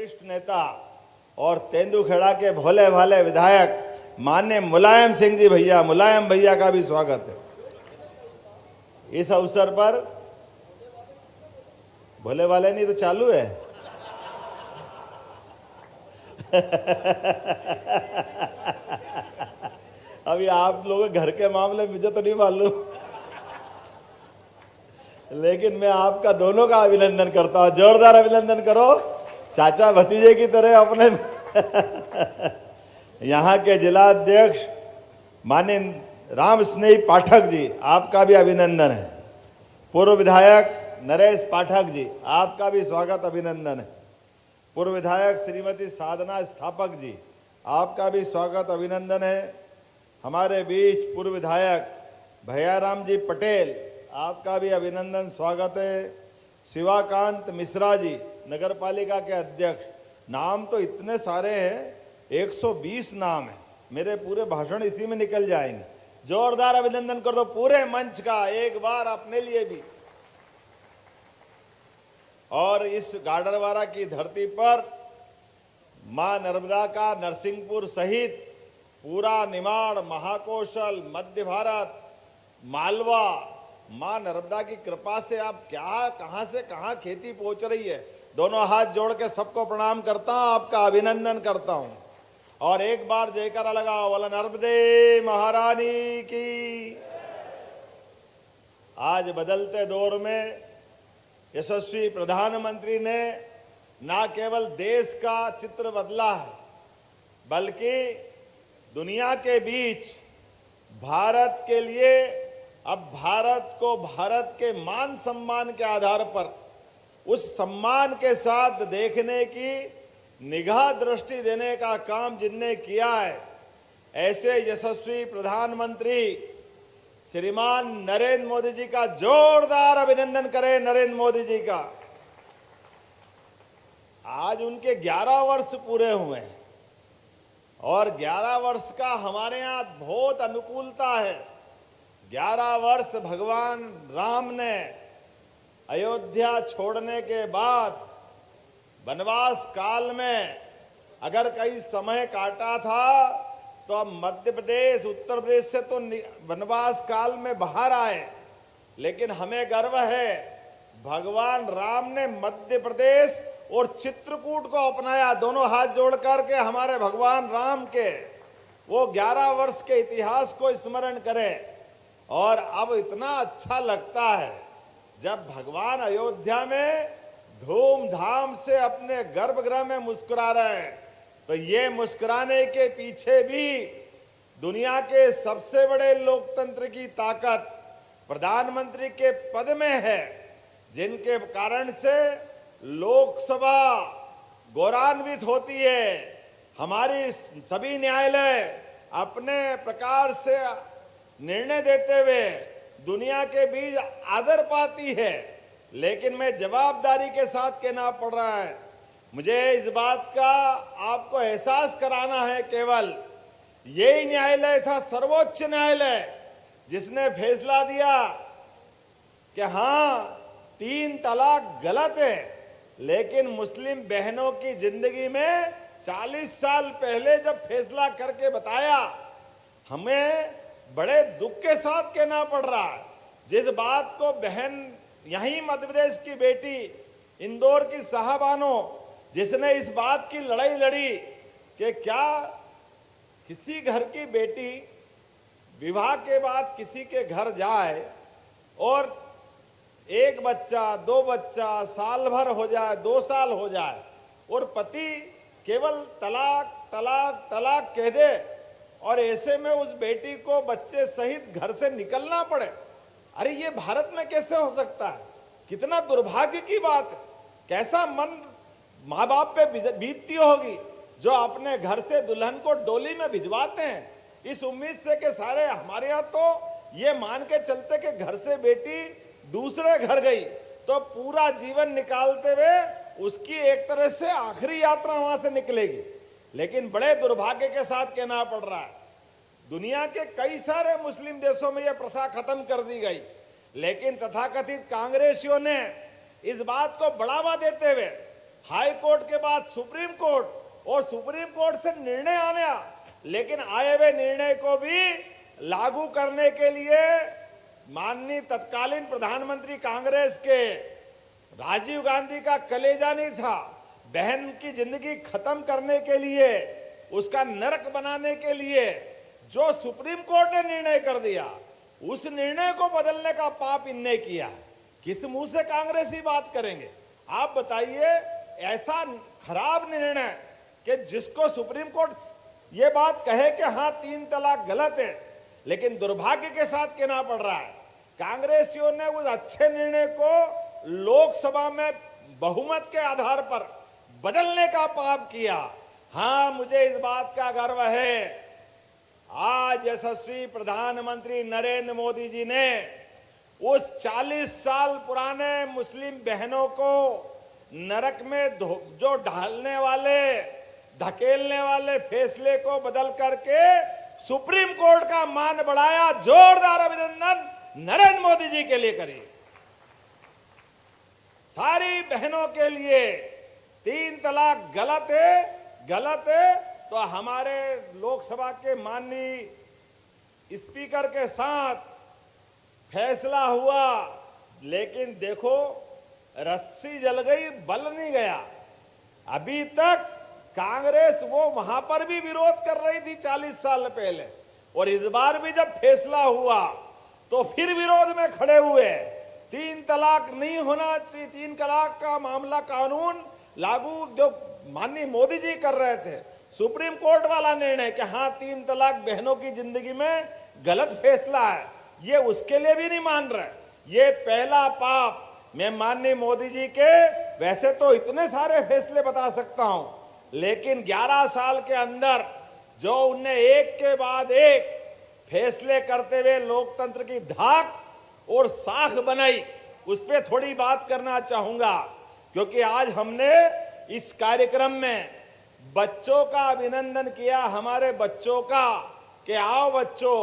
वरिष्ठ नेता और तेंदुखेड़ा के भोले भाले विधायक माननीय मुलायम सिंह जी भैया, मुलायम भैया का भी स्वागत है। इस अवसर पर भोले वाले नहीं तो चालू है। अभी आप लोगों के घर के मामले में मुझे तो नहीं मालूम, लेकिन मैं आपका दोनों का अभिनंदन करता हूं। जोरदार अभिनंदन करो, चाचा भतीजे की तरह अपने। यहाँ के जिला अध्यक्ष माननीय राम स्नेही पाठक जी, आपका भी अभिनंदन है। पूर्व विधायक नरेश पाठक जी, आपका भी स्वागत अभिनंदन है। पूर्व विधायक श्रीमती साधना स्थापक जी, आपका भी स्वागत अभिनंदन है। हमारे बीच पूर्व विधायक भैयाराम जी पटेल, आपका भी अभिनंदन स्वागत है। शिवाकांत मिश्रा जी, नगर पालिका के अध्यक्ष। नाम तो इतने सारे हैं, 120 नाम है, मेरे पूरे भाषण इसी में निकल जाएंगे। जोरदार अभिनंदन कर दो पूरे मंच का एक बार अपने लिए भी। और इस गाडरवारा की धरती पर मां नर्मदा का नरसिंहपुर सहित पूरा निमाड़, महाकौशल, मध्य भारत, मालवा, मां नर्मदा की कृपा से आप क्या कहां से कहां खेती पहुंच रही है। दोनों हाथ जोड़ के सबको प्रणाम करता हूं, आपका अभिनंदन करता हूं। और एक बार जयकारा लगाओ, बोला नर्मदे महारानी की। आज बदलते दौर में यशस्वी प्रधानमंत्री ने ना केवल देश का चित्र बदला है, बल्कि दुनिया के बीच भारत के लिए अब भारत को भारत के मान सम्मान के आधार पर उस सम्मान के साथ देखने की निगाह दृष्टि देने का काम जिनने किया है, ऐसे यशस्वी प्रधानमंत्री श्रीमान नरेंद्र मोदी जी का जोरदार अभिनंदन करें। नरेंद्र मोदी जी का आज उनके 11 वर्ष पूरे हुए हैं और 11 वर्ष का हमारे यहाँ बहुत अनुकूलता है। 11 वर्ष भगवान राम ने अयोध्या छोड़ने के बाद वनवास काल में अगर कई समय काटा था तो अब मध्य प्रदेश, उत्तर प्रदेश से तो वनवास काल में बाहर आए, लेकिन हमें गर्व है भगवान राम ने मध्य प्रदेश और चित्रकूट को अपनाया। दोनों हाथ जोड़ करके हमारे भगवान राम के वो 11 वर्ष के इतिहास को स्मरण करें। और अब इतना अच्छा लगता है जब भगवान अयोध्या में धूमधाम से अपने गर्भगृह में मुस्कुरा रहे हैं, तो ये मुस्कुराने के पीछे भी दुनिया के सबसे बड़े लोकतंत्र की ताकत प्रधानमंत्री के पद में है, जिनके कारण से लोकसभा गौरवान्वित होती है। हमारी सभी न्यायालय अपने प्रकार से निर्णय देते हुए दुनिया के बीच आदर पाती है, लेकिन मैं जवाबदारी के साथ कहना पड़ रहा है, मुझे इस बात का आपको एहसास कराना है। केवल यही न्यायालय था, सर्वोच्च न्यायालय, जिसने फैसला दिया कि हाँ 3 तलाक गलत है, लेकिन मुस्लिम बहनों की जिंदगी में 40 साल पहले जब फैसला करके बताया, हमें बड़े दुख के साथ कहना पड़ रहा है। जिस बात को बहन यहीं मध्य प्रदेश की बेटी इंदौर की साहबानो, जिसने इस बात की लड़ाई लड़ी कि क्या किसी घर की बेटी विवाह के बाद किसी के घर जाए और 1 बच्चा, 2 बच्चा, साल भर हो जाए, 2 साल हो जाए और पति केवल तलाक तलाक तलाक कह दे और ऐसे में उस बेटी को बच्चे सहित घर से निकलना पड़े। अरे ये भारत में कैसे हो सकता है? कितना दुर्भाग्य की बात है। कैसा मन माँ बाप पे बीतती होगी जो अपने घर से दुल्हन को डोली में भिजवाते हैं, इस उम्मीद से कि सारे हमारे यहाँ तो ये मान के चलते कि घर से बेटी दूसरे घर गई तो पूरा जीवन निकालते हुए उसकी एक तरह से आखिरी यात्रा वहां से निकलेगी। लेकिन बड़े दुर्भाग्य के साथ कहना पड़ रहा है, दुनिया के कई सारे मुस्लिम देशों में यह प्रथा खत्म कर दी गई, लेकिन तथाकथित कांग्रेसियों ने इस बात को बढ़ावा देते हुए हाई कोर्ट के बाद सुप्रीम कोर्ट और सुप्रीम कोर्ट से निर्णय आया, लेकिन आए हुए निर्णय को भी लागू करने के लिए माननीय तत्कालीन प्रधानमंत्री कांग्रेस के राजीव गांधी का कलेजा नहीं था। बहन की जिंदगी खत्म करने के लिए, उसका नरक बनाने के लिए जो सुप्रीम कोर्ट ने निर्णय कर दिया, उस निर्णय को बदलने का पाप इनने किया। किस मुंह से कांग्रेसी बात करेंगे? आप बताइए, ऐसा खराब निर्णय कि जिसको सुप्रीम कोर्ट ये बात कहे कि हाँ 3 तलाक गलत है, लेकिन दुर्भाग्य के साथ कहना पड़ रहा है कांग्रेसियों ने उस अच्छे निर्णय को लोकसभा में बहुमत के आधार पर बदलने का पाप किया। हाँ, मुझे इस बात का गर्व है, आज यशस्वी प्रधानमंत्री नरेंद्र मोदी जी ने उस 40 साल पुराने मुस्लिम बहनों को नरक में जो ढालने वाले, धकेलने वाले फैसले को बदल करके सुप्रीम कोर्ट का मान बढ़ाया। जोरदार अभिनंदन नरेंद्र मोदी जी के लिए करिए। सारी बहनों के लिए 3 तलाक गलत है तो हमारे लोकसभा के माननीय स्पीकर के साथ फैसला हुआ, लेकिन देखो रस्सी जल गई, बल नहीं गया। अभी तक कांग्रेस वो वहां पर भी विरोध कर रही थी 40 साल पहले, और इस बार भी जब फैसला हुआ तो फिर विरोध में खड़े हुए। 3 तलाक नहीं होना चाहिए, 3 तलाक का मामला कानून लागू जो माननीय मोदी जी कर रहे थे, सुप्रीम कोर्ट वाला निर्णय कि हाँ 3 तलाक बहनों की जिंदगी में गलत फैसला है, ये उसके लिए भी नहीं मान रहे। ये पहला पाप मैं माननीय मोदी जी के, वैसे तो इतने सारे फैसले बता सकता हूं, लेकिन 11 साल के अंदर जो उनने एक के बाद एक फैसले करते हुए लोकतंत्र की धाक और साख बनाई, उस पर थोड़ी बात करना चाहूंगा। क्योंकि आज हमने इस कार्यक्रम में बच्चों का अभिनंदन किया, हमारे बच्चों का, कि आओ बच्चों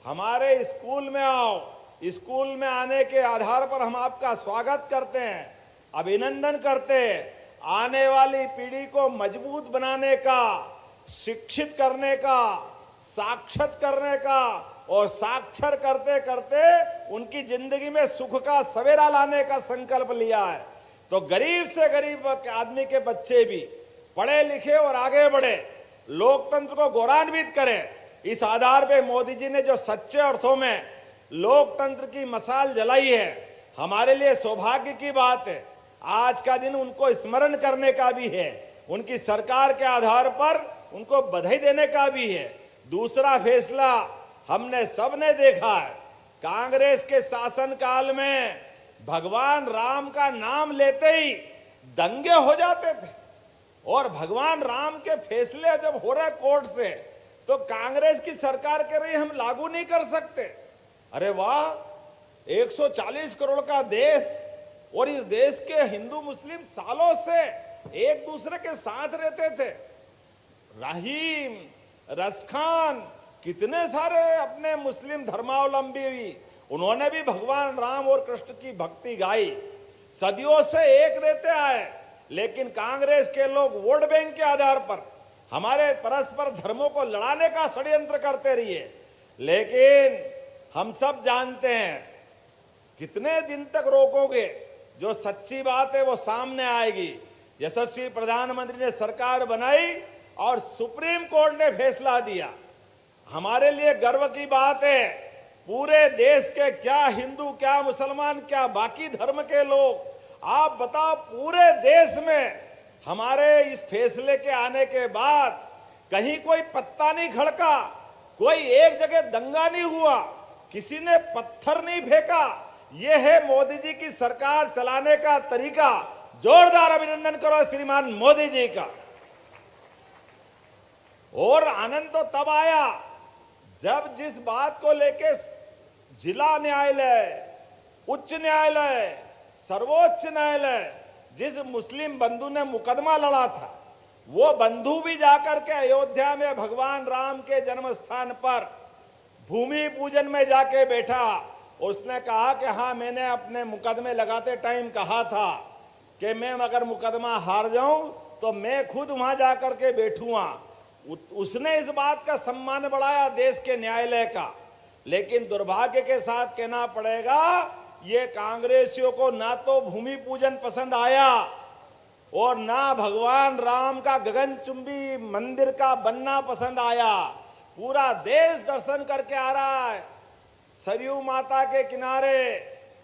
हमारे स्कूल में आओ, स्कूल में आने के आधार पर हम आपका स्वागत करते हैं, अभिनंदन करते हैं। आने वाली पीढ़ी को मजबूत बनाने का, शिक्षित करने का, साक्षर करने का, और साक्षर करते करते उनकी जिंदगी में सुख का सवेरा लाने का संकल्प लिया है। तो गरीब से गरीब आदमी के बच्चे भी पढ़े लिखे और आगे बढ़े, लोकतंत्र को गौरवान्वित करें। इस आधार पे मोदी जी ने जो सच्चे अर्थों में लोकतंत्र की मशाल जलाई है, हमारे लिए सौभाग्य की बात है। आज का दिन उनको स्मरण करने का भी है, उनकी सरकार के आधार पर उनको बधाई देने का भी है। दूसरा फैसला हमने सबने देखा है, कांग्रेस के शासनकाल में भगवान राम का नाम लेते ही दंगे हो जाते थे, और भगवान राम के फैसले जब हो रहे कोर्ट से तो कांग्रेस की सरकार कह रही हम लागू नहीं कर सकते। अरे वाह, 140 करोड़ का देश, और इस देश के हिंदू मुस्लिम सालों से एक दूसरे के साथ रहते थे। रहीम, रसखान, कितने सारे अपने मुस्लिम धर्मावलंबी भी, उन्होंने भी भगवान राम और कृष्ण की भक्ति गाई। सदियों से एक रहते आए, लेकिन कांग्रेस के लोग वोट बैंक के आधार पर हमारे परस्पर धर्मों को लड़ाने का षड्यंत्र करते रहिए। लेकिन हम सब जानते हैं कितने दिन तक रोकोगे, जो सच्ची बात है वो सामने आएगी। यशस्वी प्रधानमंत्री ने सरकार बनाई और सुप्रीम कोर्ट ने फैसला दिया। हमारे लिए गर्व की बात है, पूरे देश के क्या हिंदू, क्या मुसलमान, क्या बाकी धर्म के लोग, आप बताओ पूरे देश में हमारे इस फैसले के आने के बाद कहीं कोई पत्ता नहीं खड़का, कोई एक जगह दंगा नहीं हुआ, किसी ने पत्थर नहीं फेंका। यह है मोदी जी की सरकार चलाने का तरीका। जोरदार अभिनंदन करो श्रीमान मोदी जी का। और आनंद तो तब आया जब जिस बात को लेके जिला न्यायालय, उच्च न्यायालय, सर्वोच्च न्यायालय, जिस मुस्लिम बंधु ने मुकदमा लड़ा था, वो बंधु भी जाकर के अयोध्या में भगवान राम के जन्म स्थान पर भूमि पूजन में जाके बैठा। उसने कहा कि हाँ, मैंने अपने मुकदमे लगाते टाइम कहा था कि मैं अगर मुकदमा हार जाऊं तो मैं खुद वहां जाकर के बैठूंगा। उसने इस बात का सम्मान बढ़ाया देश के न्यायालय का। लेकिन दुर्भाग्य के साथ कहना पड़ेगा, ये कांग्रेसियों को ना तो भूमि पूजन पसंद आया और ना भगवान राम का गगनचुंबी मंदिर का बनना पसंद आया। पूरा देश दर्शन करके आ रहा है सरयू माता के किनारे,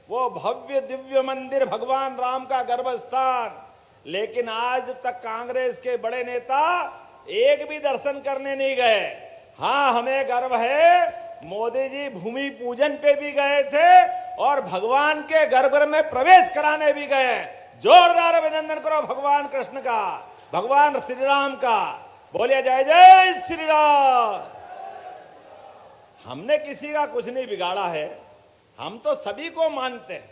वो भव्य दिव्य मंदिर भगवान राम का गर्भस्थान। लेकिन आज तक कांग्रेस के बड़े नेता एक भी दर्शन करने नहीं गए। हाँ, हमें गर्व है, मोदी जी भूमि पूजन पे भी गए थे और भगवान के गर्भ में प्रवेश कराने भी गए। जोरदार अभिनंदन करो भगवान कृष्ण का, भगवान श्री राम का। बोलिए जय जय श्री राम। हमने किसी का कुछ नहीं बिगाड़ा है, हम तो सभी को मानते हैं।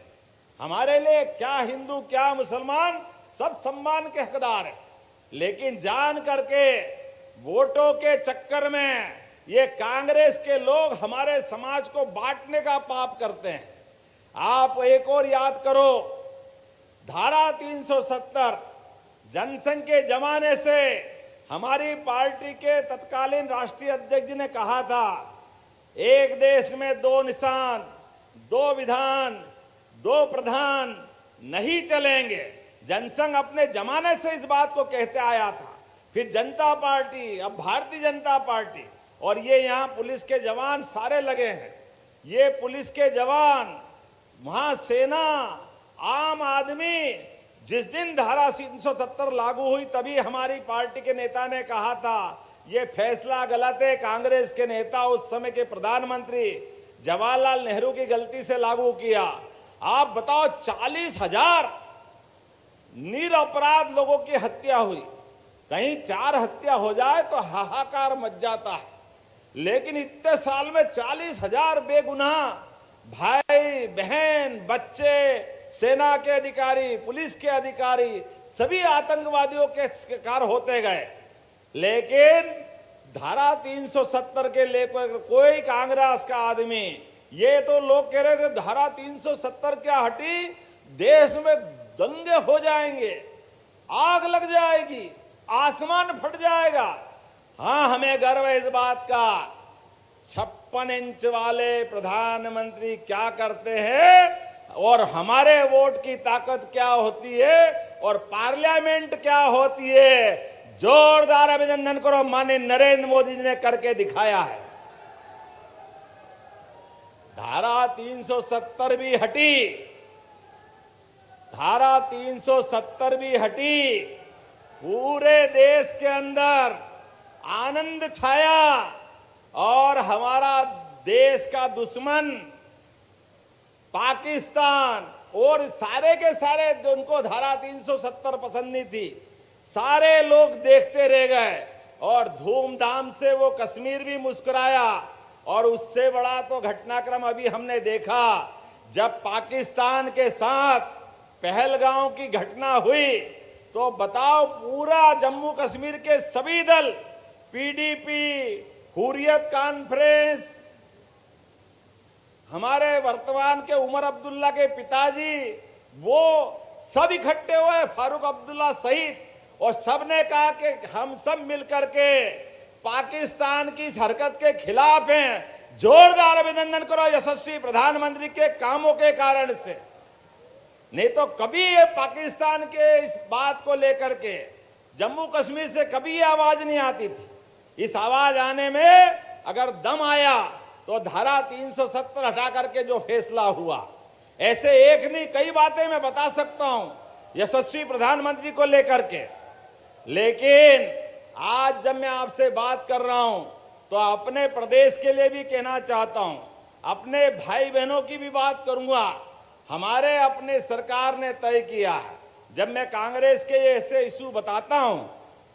हमारे लिए क्या हिंदू क्या मुसलमान, सब सम्मान के हकदार है। लेकिन जान करके वोटों के चक्कर में ये कांग्रेस के लोग हमारे समाज को बांटने का पाप करते हैं। आप एक और याद करो, धारा 370 जनसंघ के जमाने से हमारी पार्टी के तत्कालीन राष्ट्रीय अध्यक्ष जी ने कहा था, एक देश में दो निशान, दो विधान, दो प्रधान नहीं चलेंगे। जनसंघ अपने जमाने से इस बात को कहते आया था। फिर जनता पार्टी, अब भारतीय जनता पार्टी, और ये यहाँ पुलिस के जवान सारे लगे हैं। ये पुलिस के जवान, वहां सेना, आम आदमी, जिस दिन धारा 370 लागू हुई तभी हमारी पार्टी के नेता ने कहा था ये फैसला गलत है। कांग्रेस के नेता, उस समय के प्रधानमंत्री जवाहरलाल नेहरू की गलती से लागू किया। आप बताओ, 40,000 निरपराध लोगों की हत्या हुई। कहीं 4 हत्या हो जाए तो हाहाकार मच जाता है, लेकिन इतने साल में 40,000 बेगुनाह भाई बहन बच्चे, सेना के अधिकारी, पुलिस के अधिकारी, सभी आतंकवादियों के शिकार होते गए। लेकिन धारा 370 के लेकर कोई कांग्रेस का आदमी, ये तो लोग कह रहे थे धारा 370 क्या हटी, देश में दंगे हो जाएंगे, आग लग जाएगी, आसमान फट जाएगा। हाँ, हमें गर्व है इस बात का। 56 इंच वाले प्रधानमंत्री क्या करते हैं और हमारे वोट की ताकत क्या होती है और पार्लियामेंट क्या होती है। जोरदार अभिनंदन करो, माननीय नरेंद्र मोदी जी ने करके दिखाया है। धारा 370 भी हटी, धारा 370 भी हटी। पूरे देश के अंदर आनंद छाया और हमारा देश का दुश्मन पाकिस्तान और सारे के सारे जिनको धारा 370 पसंद नहीं थी, सारे लोग देखते रह गए और धूमधाम से वो कश्मीर भी मुस्कुराया। और उससे बड़ा तो घटनाक्रम अभी हमने देखा जब पाकिस्तान के साथ पहलगांव की घटना हुई। तो बताओ, पूरा जम्मू कश्मीर के सभी दल, पीडीपी, हुर्रियत कॉन्फ्रेंस, हमारे वर्तमान के उमर अब्दुल्ला के पिताजी, वो सब इकट्ठे हुए, फारूक अब्दुल्ला सहित, और सब ने कहा कि हम सब मिलकर के पाकिस्तान की इस हरकत के खिलाफ हैं। जोरदार अभिनंदन करो यशस्वी प्रधानमंत्री के कामों के कारण से। नहीं तो कभी ये पाकिस्तान के इस बात को लेकर के जम्मू कश्मीर से कभी ये आवाज नहीं आती थी। इस आवाज आने में अगर दम आया तो धारा 370 हटा करके जो फैसला हुआ, ऐसे एक नहीं कई बातें मैं बता सकता हूं यशस्वी प्रधानमंत्री को लेकर के। लेकिन आज जब मैं आपसे बात कर रहा हूं तो अपने प्रदेश के लिए भी कहना चाहता हूं, अपने भाई बहनों की भी बात करूंगा। हमारे अपने सरकार ने तय किया है, जब मैं कांग्रेस के ऐसे इशू बताता हूं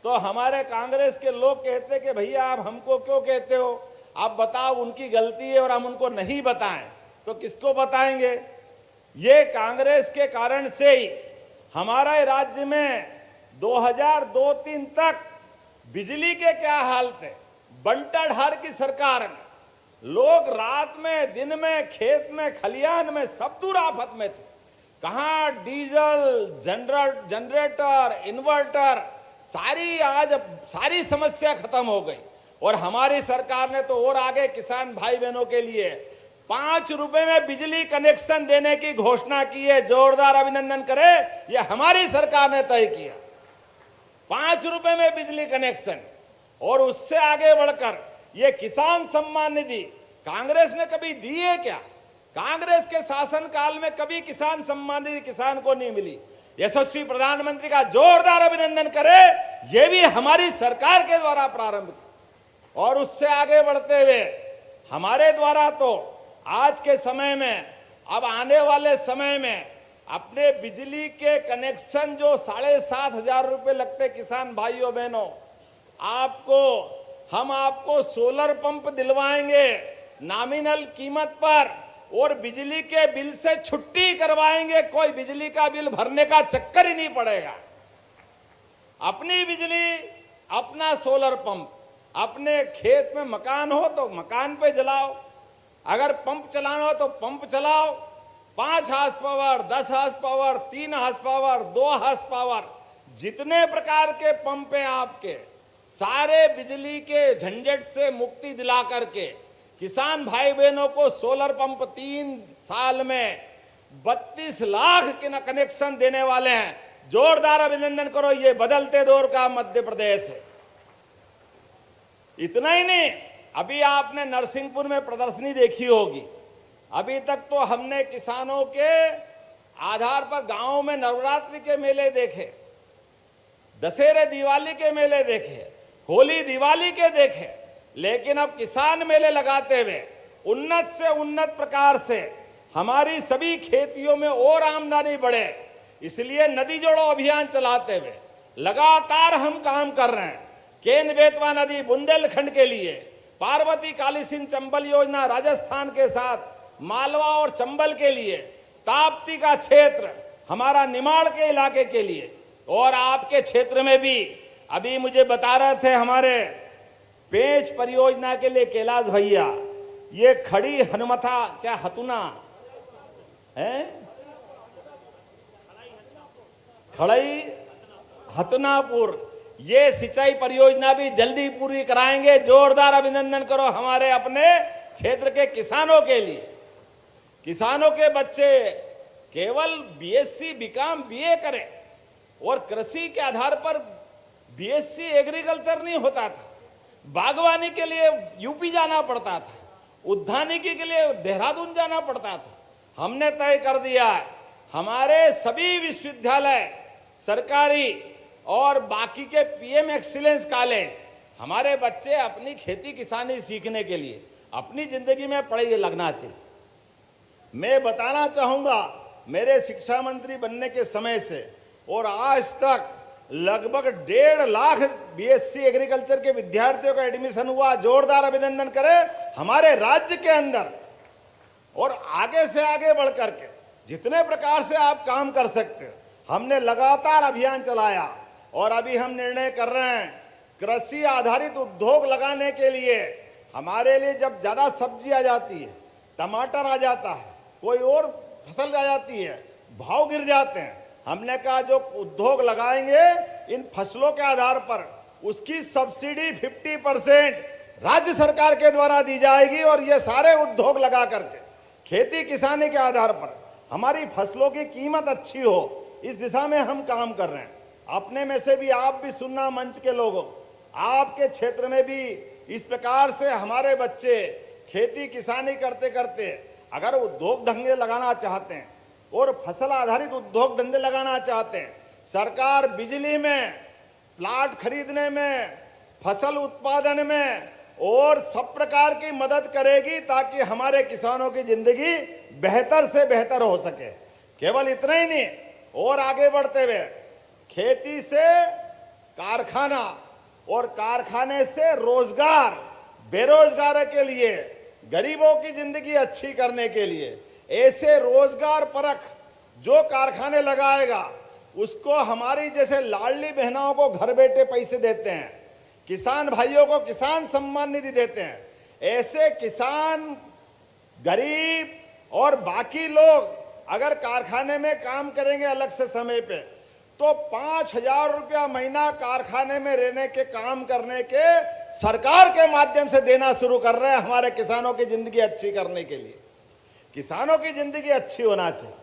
तो हमारे कांग्रेस के लोग कहते कि भैया आप हमको क्यों कहते हो, आप बताओ उनकी गलती है और हम उनको नहीं बताएं तो किसको बताएंगे। ये कांग्रेस के कारण से ही हमारे राज्य में 2002-03 तक बिजली के क्या हाल थे। बंटाढार की सरकार में लोग रात में दिन में खेत में खलियान में सब दूर आफत में थे। कहाँ डीजल, जनरेटर, इन्वर्टर, सारी समस्या खत्म हो गई। और हमारी सरकार ने तो और आगे किसान भाई बहनों के लिए 5 रुपए में बिजली कनेक्शन देने की घोषणा की है। जोरदार अभिनंदन करें, यह हमारी सरकार ने तय किया। 5 रुपए में बिजली कनेक्शन। और उससे आगे बढ़कर यह किसान सम्मान निधि कांग्रेस ने कभी दी है क्या? कांग्रेस के शासनकाल में कभी किसान सम्मान निधि किसान को नहीं मिली। यशस्वी प्रधानमंत्री का जोरदार अभिनंदन करें, यह भी हमारी सरकार के द्वारा प्रारंभ किया। और उससे आगे बढ़ते हुए हमारे द्वारा तो आज के समय में, अब आने वाले समय में अपने बिजली के कनेक्शन जो 7,500 रुपए लगते किसान भाइयों बहनों, हम आपको सोलर पंप दिलवाएंगे नॉमिनल कीमत पर और बिजली के बिल से छुट्टी करवाएंगे। कोई बिजली का बिल भरने का चक्कर ही नहीं पड़ेगा। अपनी बिजली, अपना सोलर पंप, अपने खेत में मकान हो तो मकान पे जलाओ, अगर पंप चलाना हो तो पंप चलाओ। 5 horsepower, 10 horsepower, 3 horsepower, 2 horsepower, जितने प्रकार के पंप हैं आपके, सारे बिजली के झंझट से मुक्ति दिला करके किसान भाई बहनों को सोलर पंप 3 साल में 32 लाख के कनेक्शन देने वाले हैं। जोरदार अभिनंदन करो, ये बदलते दौर का मध्य प्रदेश है। इतना ही नहीं, अभी आपने नरसिंहपुर में प्रदर्शनी देखी होगी। अभी तक तो हमने किसानों के आधार पर गांवों में नवरात्रि के मेले देखे, दशहरे दिवाली के मेले देखे, होली दिवाली के देखे, लेकिन अब किसान मेले लगाते हुए उन्नत से उन्नत प्रकार से हमारी सभी खेतियों में और आमदनी बढ़े, इसलिए नदी जोड़ो अभियान चलाते हुए लगातार हम काम कर रहे हैं। केन बेतवा नदी बुंदेलखंड के लिए, पार्वती काली सिंध चंबल योजना राजस्थान के साथ मालवा और चंबल के लिए, ताप्ती का क्षेत्र हमारा निमाड़ के इलाके के लिए, और आपके क्षेत्र में भी अभी मुझे बता रहे थे हमारे पेंच परियोजना के लिए कैलाश भैया, ये खड़ी हनुमथा क्या हतुना है, खड़ई हतनापुर, ये सिंचाई परियोजना भी जल्दी पूरी कराएंगे। जोरदार अभिनंदन करो हमारे अपने क्षेत्र के किसानों के लिए। किसानों के बच्चे केवल बीएससी, बीकॉम, बीए करें और कृषि के आधार पर बीएससी एग्रीकल्चर नहीं होता था, बागवानी के लिए यूपी जाना पड़ता था, उद्यानिकी के लिए देहरादून जाना पड़ता था। हमने तय कर दिया है हमारे सभी विश्वविद्यालय सरकारी और बाकी के पीएम एक्सीलेंस कॉलेज, हमारे बच्चे अपनी खेती किसानी सीखने के लिए अपनी जिंदगी में पढ़ाई लगना चाहिए। मैं बताना चाहूंगा, मेरे शिक्षा मंत्री बनने के समय से और आज तक लगभग 1.5 लाख बीएससी एग्रीकल्चर के विद्यार्थियों का एडमिशन हुआ। जोरदार अभिनंदन करें हमारे राज्य के अंदर। और आगे से आगे बढ़ करके जितने प्रकार से आप काम कर सकते हैं, हमने लगातार अभियान चलाया और अभी हम निर्णय कर रहे हैं कृषि आधारित उद्योग लगाने के लिए। हमारे लिए जब ज्यादा सब्जी आ जाती है, टमाटर आ जाता है, कोई और फसल आ जाती है, भाव गिर जाते हैं, हमने कहा जो उद्योग लगाएंगे इन फसलों के आधार पर उसकी सब्सिडी 50% राज्य सरकार के द्वारा दी जाएगी। और ये सारे उद्योग लगा करके खेती किसानी के आधार पर हमारी फसलों की कीमत अच्छी हो, इस दिशा में हम काम कर रहे हैं। अपने में से भी आप भी सुनना, मंच के लोगों, आपके क्षेत्र में भी इस प्रकार से हमारे बच्चे खेती किसानी करते करते अगर उद्योग धंधे लगाना चाहते हैं और फसल आधारित उद्योग धंधे लगाना चाहते हैं, सरकार बिजली में, प्लाट खरीदने में, फसल उत्पादन में और सब प्रकार की मदद करेगी ताकि हमारे किसानों की जिंदगी बेहतर से बेहतर हो सके। केवल इतना ही नहीं, और आगे बढ़ते हुए खेती से कारखाना और कारखाने से रोजगार, बेरोजगार के लिए, गरीबों की जिंदगी अच्छी करने के लिए ऐसे रोजगार परख जो कारखाने लगाएगा उसको हमारी जैसे लाडली बहनों को घर बैठे पैसे देते हैं, किसान भाइयों को किसान सम्मान निधि देते हैं, ऐसे किसान, गरीब और बाकी लोग अगर कारखाने में काम करेंगे अलग से समय पे तो 5,000 रुपया महीना कारखाने में रहने के काम करने के सरकार के माध्यम से देना शुरू कर रहे हैं हमारे किसानों की जिंदगी अच्छी करने के लिए। किसानों की जिंदगी अच्छी होना चाहिए,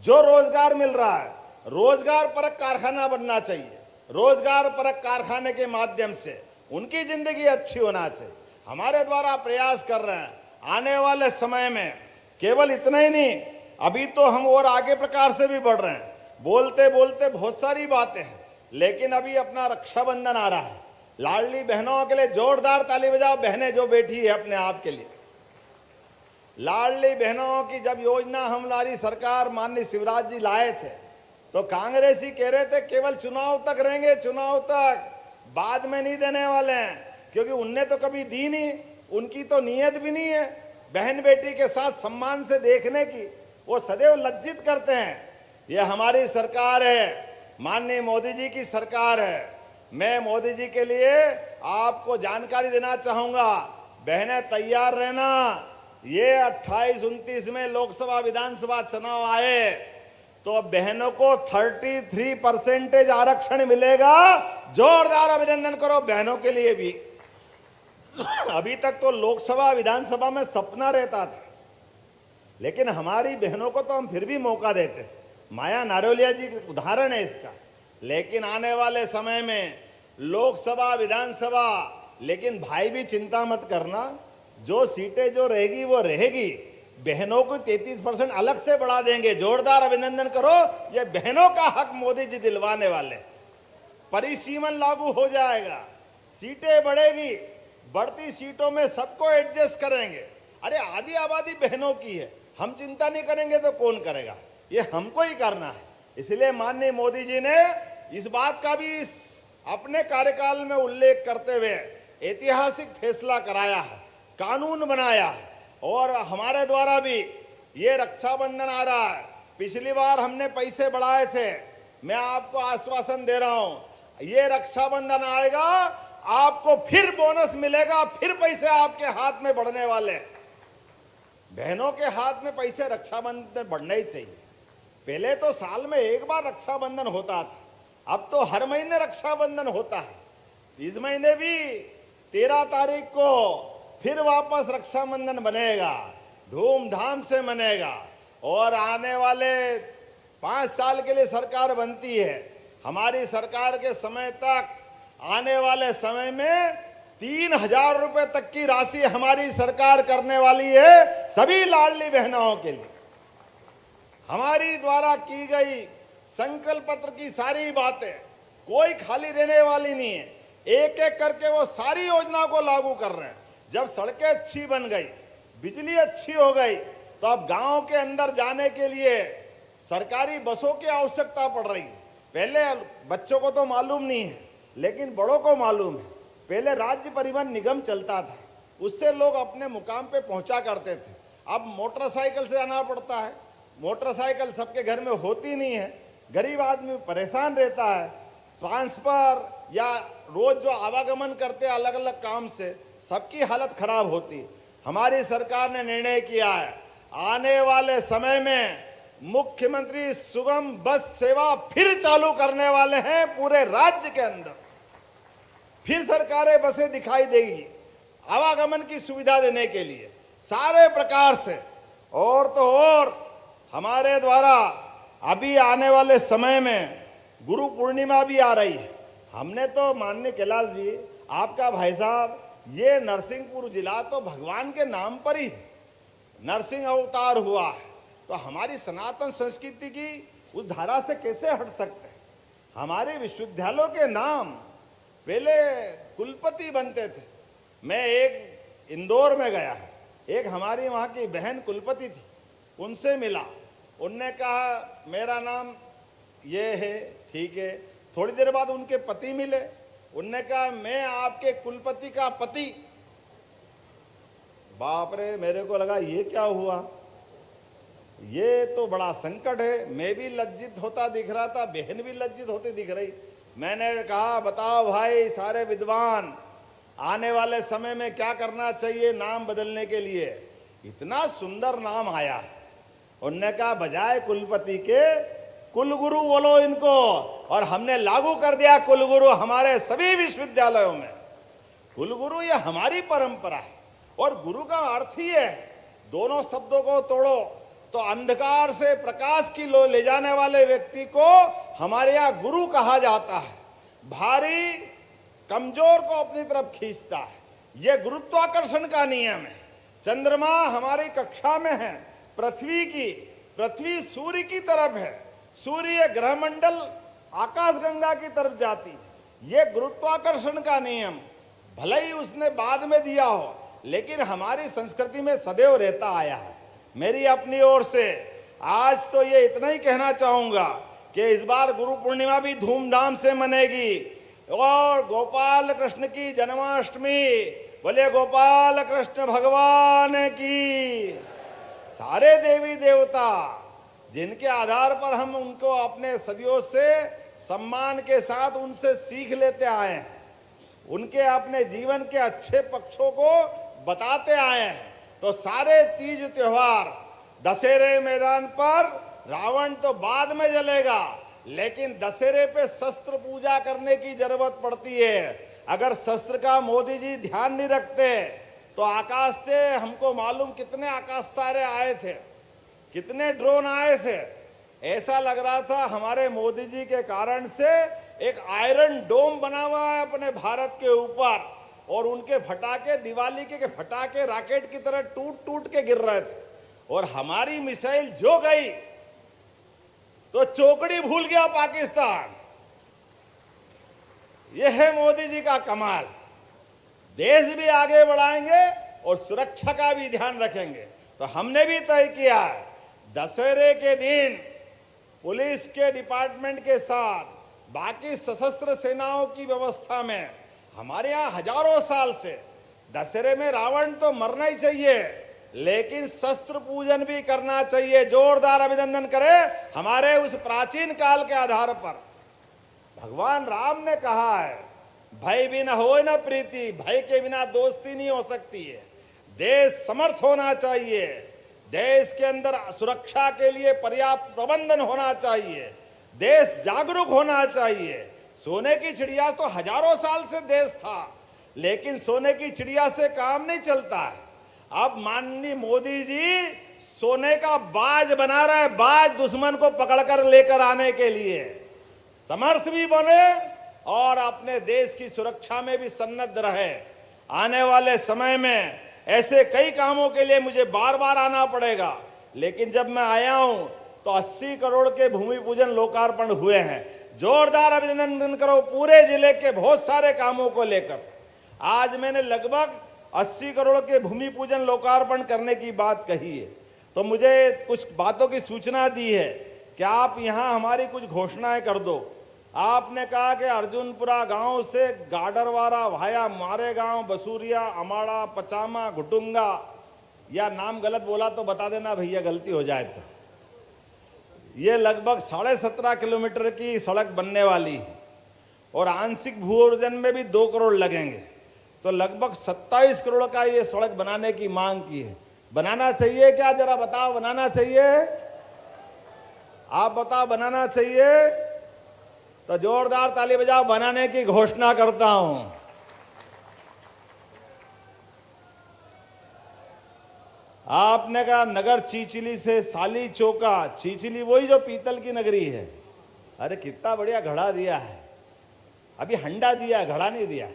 जो रोजगार मिल रहा है रोजगार परक कारखाना बनना चाहिए, रोजगार परक कारखाने के माध्यम से उनकी जिंदगी अच्छी होना चाहिए। हमारे द्वारा प्रयास कर रहे हैं आने वाले समय में केवल इतना ही नहीं, अभी तो हम और आगे प्रकार से भी बढ़ रहे हैं, बोलते बोलते बहुत सारी बातें हैं, लेकिन अभी अपना रक्षाबंधन आ रहा है। लाडली बहनों के लिए जोरदार ताली बजाओ, बहनें जो बैठी है अपने आप के लिए। लाडली बहनों की जब योजना हमारी सरकार माननीय शिवराज जी लाए थे तो कांग्रेसी कह रहे थे केवल चुनाव तक रहेंगे, चुनाव तक, बाद में नहीं देने वाले हैं, क्योंकि उनने तो कभी दी नहीं, उनकी तो नीयत भी नहीं है बहन बेटी के साथ सम्मान से देखने की, वो सदैव लज्जित करते हैं। ये हमारी सरकार है, माननीय मोदी जी की सरकार है। मैं मोदी जी के लिए आपको जानकारी देना चाहूंगा, बहनें तैयार रहना, ये 28-29 में लोकसभा विधानसभा चुनाव आए तो बहनों को 33% आरक्षण मिलेगा। जोरदार अभिनंदन करो बहनों के लिए भी। अभी तक तो लोकसभा विधानसभा में सपना रहता था, लेकिन हमारी बहनों को तो हम फिर भी मौका देते थे। माया नारोलिया जी उदाहरण है इसका। लेकिन आने वाले समय में लोकसभा विधानसभा, लेकिन भाई भी चिंता मत करना, जो सीटें जो रहेगी वो रहेगी, बहनों को 33% अलग से बढ़ा देंगे। जोरदार अभिनंदन करो, ये बहनों का हक मोदी जी दिलवाने वाले। परिसीमन लागू हो जाएगा, सीटें बढ़ेगी, बढ़ती सीटों में सबको एडजस्ट करेंगे। अरे आधी आबादी बहनों की है, हम चिंता नहीं करेंगे तो कौन करेगा, ये हमको ही करना है। इसलिए माननीय मोदी जी ने इस बात का भी अपने कार्यकाल में उल्लेख करते हुए ऐतिहासिक फैसला कराया है, कानून बनाया है। और हमारे द्वारा भी ये रक्षाबंधन आ रहा है, पिछली बार हमने पैसे बढ़ाए थे, मैं आपको आश्वासन दे रहा हूं, ये रक्षाबंधन आएगा आपको फिर बोनस मिलेगा, फिर पैसे आपके हाथ में बढ़ने वाले हैं। बहनों के हाथ में पैसे रक्षाबंधन में बढ़ना ही चाहिए। पहले तो साल में एक बार रक्षाबंधन होता था, अब तो हर महीने रक्षाबंधन होता है। इस महीने भी 13 तारीख को फिर वापस रक्षाबंधन बनेगा, धूमधाम से मनेगा। और आने वाले 5 साल के लिए सरकार बनती है, हमारी सरकार के समय तक आने वाले समय में 3,000 रुपए तक की राशि हमारी सरकार करने वाली है सभी लाडली बहनों के लिए। हमारी द्वारा की गई संकल्प पत्र की सारी बातें कोई खाली रहने वाली नहीं है, एक एक करके वो सारी योजना को लागू कर रहे हैं। जब सड़कें अच्छी बन गई, बिजली अच्छी हो गई, तो अब गांव के अंदर जाने के लिए सरकारी बसों की आवश्यकता पड़ रही है। पहले बच्चों को तो मालूम नहीं है, लेकिन बड़ों को मालूम है। पहले राज्य परिवहन निगम चलता था, उससे लोग अपने मुकाम पे पहुंचा करते थे। अब मोटरसाइकिल से आना पड़ता है, मोटरसाइकिल सबके घर में होती नहीं है, गरीब आदमी परेशान रहता है। ट्रांसफर या रोज जो आवागमन करते हैं अलग अलग काम से, सबकी हालत खराब होती है। हमारी सरकार ने निर्णय किया है, आने वाले समय में मुख्यमंत्री सुगम बस सेवा फिर चालू करने वाले हैं पूरे राज्य के अंदर। फिर सरकारें बसें दिखाई देगी आवागमन की सुविधा देने के लिए सारे प्रकार से। और तो और हमारे द्वारा अभी आने वाले समय में गुरु पूर्णिमा भी आ रही है। हमने तो माननीय कैलाश जी, आपका भाई साहब, ये नरसिंहपुर जिला तो भगवान के नाम पर ही नरसिंह अवतार हुआ है, तो हमारी सनातन संस्कृति की उस धारा से कैसे हट सकते हैं। हमारे विश्वविद्यालयों के नाम पहले कुलपति बनते थे। मैं एक इंदौर में गया, एक हमारी वहाँ की बहन कुलपति थी, उनसे मिला, उनने कहा मेरा नाम ये है, ठीक है। थोड़ी देर बाद उनके पति मिले, उनने कहा मैं आपके कुलपति का पति। बाप रे, मेरे को लगा ये क्या हुआ, ये तो बड़ा संकट है। मैं भी लज्जित होता दिख रहा था, बहन भी लज्जित होती दिख रही। मैंने कहा बताओ भाई सारे विद्वान, आने वाले समय में क्या करना चाहिए नाम बदलने के लिए। इतना सुंदर नाम आया, उनने कहा बजाय कुलपति के कुलगुरु बोलो इनको, और हमने लागू कर दिया कुलगुरु हमारे सभी विश्वविद्यालयों में। कुलगुरु ये हमारी परंपरा है, और गुरु का अर्थ ही है, दोनों शब्दों को तोड़ो तो अंधकार से प्रकाश की लो ले जाने वाले व्यक्ति को हमारे यहाँ गुरु कहा जाता है। भारी कमजोर को अपनी तरफ खींचता है, यह गुरुत्वाकर्षण का नियम है। चंद्रमा हमारी कक्षा में है, पृथ्वी सूर्य की तरफ है, सूर्य ग्रहमंडल आकाशगंगा की तरफ जाती है। यह गुरुत्वाकर्षण का नियम भले ही उसने बाद में दिया हो, लेकिन हमारी संस्कृति में सदैव रहता आया है। मेरी अपनी ओर से आज तो ये इतना ही कहना चाहूंगा कि इस बार गुरु पूर्णिमा भी धूमधाम से मनेगी, और गोपाल कृष्ण की जन्माष्टमी, बोले गोपाल कृष्ण भगवान की। सारे देवी देवता जिनके आधार पर हम उनको अपने सदियों से सम्मान के साथ उनसे सीख लेते आए हैं, उनके अपने जीवन के अच्छे पक्षों को बताते आए हैं, तो सारे तीज त्योहार, दशहरे मैदान पर रावण तो बाद में जलेगा, लेकिन दशहरे पे शस्त्र पूजा करने की जरूरत पड़ती है। अगर शस्त्र का मोदी जी ध्यान नहीं रखते तो आकाश से हमको मालूम कितने आकाश तारे आए थे, कितने ड्रोन आए थे। ऐसा लग रहा था हमारे मोदी जी के कारण से एक आयरन डोम बना हुआ है अपने भारत के ऊपर, और उनके फटाके दिवाली के फटाके रॉकेट की तरह टूट टूट के गिर रहे थे, और हमारी मिसाइल जो गई तो चौकड़ी भूल गया पाकिस्तान। यह है मोदी जी का कमाल। देश भी आगे बढ़ाएंगे और सुरक्षा का भी ध्यान रखेंगे। तो हमने भी तय किया दशहरे के दिन पुलिस के डिपार्टमेंट के साथ बाकी सशस्त्र सेनाओं की व्यवस्था में, हमारे यहाँ हजारों साल से दशहरे में रावण तो मरना ही चाहिए, लेकिन शस्त्र पूजन भी करना चाहिए। जोरदार अभिनंदन करें हमारे उस प्राचीन काल के आधार पर। भगवान राम ने कहा है भय बिना हो न प्रीति, भय के बिना दोस्ती नहीं हो सकती है। देश समर्थ होना चाहिए, देश के अंदर सुरक्षा के लिए पर्याप्त प्रबंधन होना चाहिए, देश जागरूक होना चाहिए। सोने की चिड़िया तो हजारों साल से देश था, लेकिन सोने की चिड़िया से काम नहीं चलता है। अब माननीय मोदी जी सोने का बाज बना रहा है, बाज दुश्मन को पकड़कर लेकर आने के लिए। समर्थ भी बने और अपने देश की सुरक्षा में भी सन्नद्ध रहे। आने वाले समय में ऐसे कई कामों के लिए मुझे बार बार आना पड़ेगा, लेकिन जब मैं आया हूं तो 80 करोड़ के भूमि पूजन लोकार्पण हुए हैं। जोरदार अभिनंदन करो पूरे जिले के बहुत सारे कामों को लेकर। आज मैंने लगभग 80 करोड़ के भूमि पूजन लोकार्पण करने की बात कही है, तो मुझे कुछ बातों की सूचना दी है कि आप यहाँ हमारी कुछ घोषणाएं कर दो। आपने कहा कि अर्जुनपुरा गांव से गाडरवारा भाया मारेगांव, बसूरिया, अमाड़ा, पचामा, घुटुंगा, या नाम गलत बोला तो बता देना भैया, गलती हो जाए तो। ये लगभग 17.5 किलोमीटर की सड़क बनने वाली है, और आंशिक भू अर्जन में भी 2 करोड़ लगेंगे, तो लगभग 27 करोड़ का ये सड़क बनाने की मांग की है। बनाना चाहिए क्या, जरा बताओ, बनाना चाहिए? आप बताओ, बनाना चाहिए? तो जोरदार ताली बजाओ, बनाने की घोषणा करता हूं। आपने कहा नगर चीचली से साली चौका, चीचली वही जो पीतल की नगरी है। अरे कितना बढ़िया घड़ा दिया है, अभी हंडा दिया है, घड़ा नहीं दिया।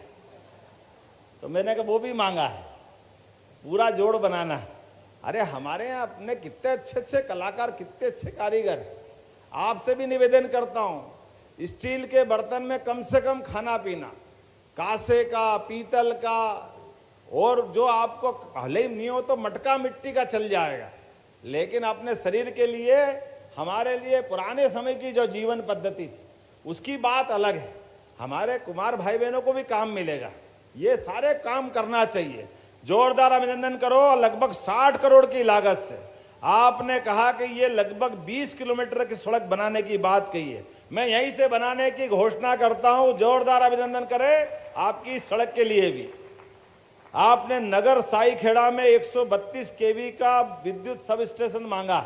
तो मैंने कहा वो भी मांगा है, पूरा जोड़ बनाना है। अरे हमारे यहाँ अपने कितने अच्छे अच्छे कलाकार, कितने अच्छे कारीगर। आपसे भी निवेदन करता हूँ, स्टील के बर्तन में कम से कम खाना पीना, कांसे का, पीतल का, और जो आपको भले ही नहीं हो तो मटका मिट्टी का चल जाएगा, लेकिन अपने शरीर के लिए, हमारे लिए पुराने समय की जो जीवन पद्धति थी उसकी बात अलग है। हमारे कुमार भाई बहनों को भी काम मिलेगा, ये सारे काम करना चाहिए। जोरदार अभिनंदन करो। लगभग 60 करोड़ की लागत से आपने कहा कि ये लगभग 20 किलोमीटर की सड़क बनाने की बात कही है। मैं यहीं से बनाने की घोषणा करता हूं। जोरदार अभिनंदन करें आपकी सड़क के लिए भी। आपने नगर साई खेड़ा में 132 केवी का विद्युत सब स्टेशन मांगा,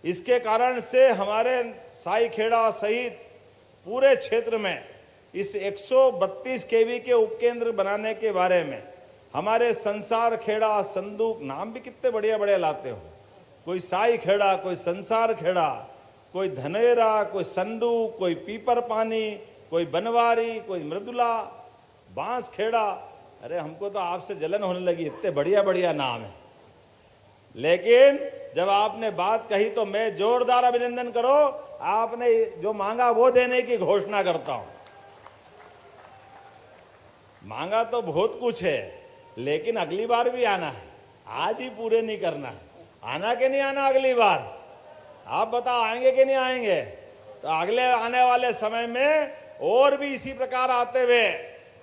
इसके कारण से हमारे साईखेड़ा सहित पूरे क्षेत्र में इस 132 केवी के उपकेंद्र बनाने के बारे में हमारे संसार खेड़ा, संदूक, नाम भी कितने बढ़िया बढ़िया लाते हो, कोई साईखेड़ा, कोई संसार खेड़ा, कोई धनेरा, कोई संदूक, कोई पीपर पानी, कोई बनवारी, कोई मृदुला, बांस खेड़ा। अरे हमको तो आपसे जलन होने लगी, इतने बढ़िया बढ़िया नाम है। लेकिन जब आपने बात कही तो मैं जोरदार अभिनंदन करो, आपने जो मांगा वो देने की घोषणा करता हूं। मांगा तो बहुत कुछ है, लेकिन अगली बार भी आना है, आज ही पूरे नहीं करना है। आना कि नहीं आना अगली बार? आप बताओ, आएंगे कि नहीं आएंगे? तो अगले आने वाले समय में और भी इसी प्रकार आते हुए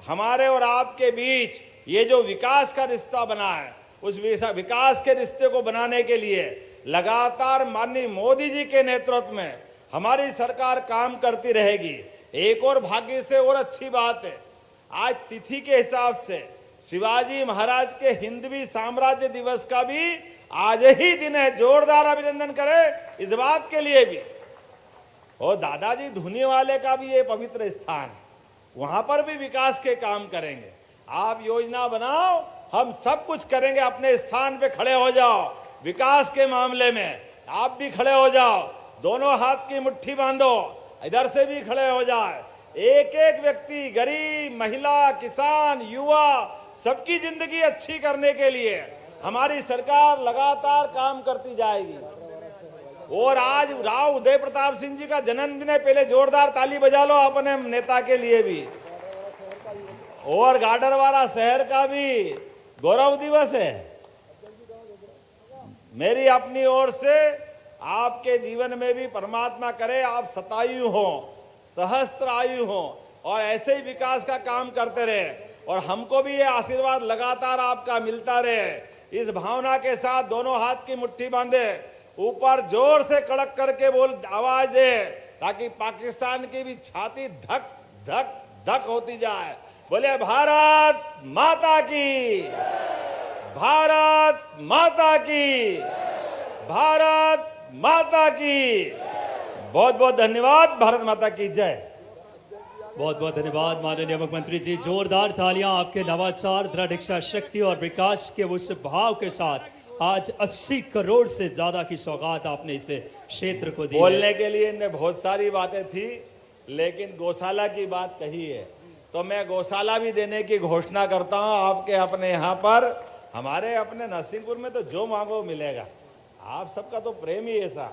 हमारे और आपके बीच ये जो विकास का रिश्ता बना है, उस विकास के रिश्ते को बनाने के लिए लगातार माननीय मोदी जी के नेतृत्व में हमारी सरकार काम करती रहेगी। एक और भाग्य से और अच्छी बात है, आज तिथि के हिसाब से शिवाजी महाराज के हिंदवी साम्राज्य दिवस का भी आज ही दिन है। जोरदार अभिनंदन करें इस बात के लिए भी। और दादाजी धुनी वाले का भी ये पवित्र स्थान है, वहां पर भी विकास के काम करेंगे। आप योजना बनाओ, हम सब कुछ करेंगे। अपने स्थान पे खड़े हो जाओ, विकास के मामले में आप भी खड़े हो जाओ, दोनों हाथ की मुट्ठी बांधो, इधर से भी खड़े हो जाए। एक एक व्यक्ति, गरीब, महिला, किसान, युवा, सबकी जिंदगी अच्छी करने के लिए हमारी सरकार लगातार काम करती जाएगी। और आज राव उदय प्रताप सिंह जी का जन्मदिन है, पहले जोरदार ताली बजा लो अपने नेता के लिए भी। और गाडरवारा शहर का भी गौरव दिवस है। मेरी अपनी ओर से आपके जीवन में भी परमात्मा करे आप शतायु हो, सहस्त्र आयु हो और ऐसे ही विकास का काम करते रहे, और हमको भी ये आशीर्वाद लगातार आपका मिलता रहे। इस भावना के साथ दोनों हाथ की मुट्ठी बांधे, ऊपर जोर से कड़क करके बोल आवाज दे, ताकि पाकिस्तान की भी छाती धक धक धक होती जाए। बोले भारत माता की, भारत माता की, भारत माता की। बहुत बहुत धन्यवाद। भारत माता की जय। बहुत बहुत धन्यवाद माननीय मुख्यमंत्री जी। जोरदार तालियां आपके नवाचार, दृढ़ इच्छा शक्ति और विकास के उस भाव के साथ आज 80 करोड़ से ज्यादा की सौगात आपने इस क्षेत्र को दी। बोलने के लिए इनने बहुत सारी बातें थी, लेकिन गौशाला की बात कही है तो मैं गौशाला भी देने की घोषणा करता हूं आपके अपने यहाँ पर। हमारे अपने नरसिंहपुर में तो जो मांगो मिलेगा। आप सबका तो प्रेम ही ऐसा।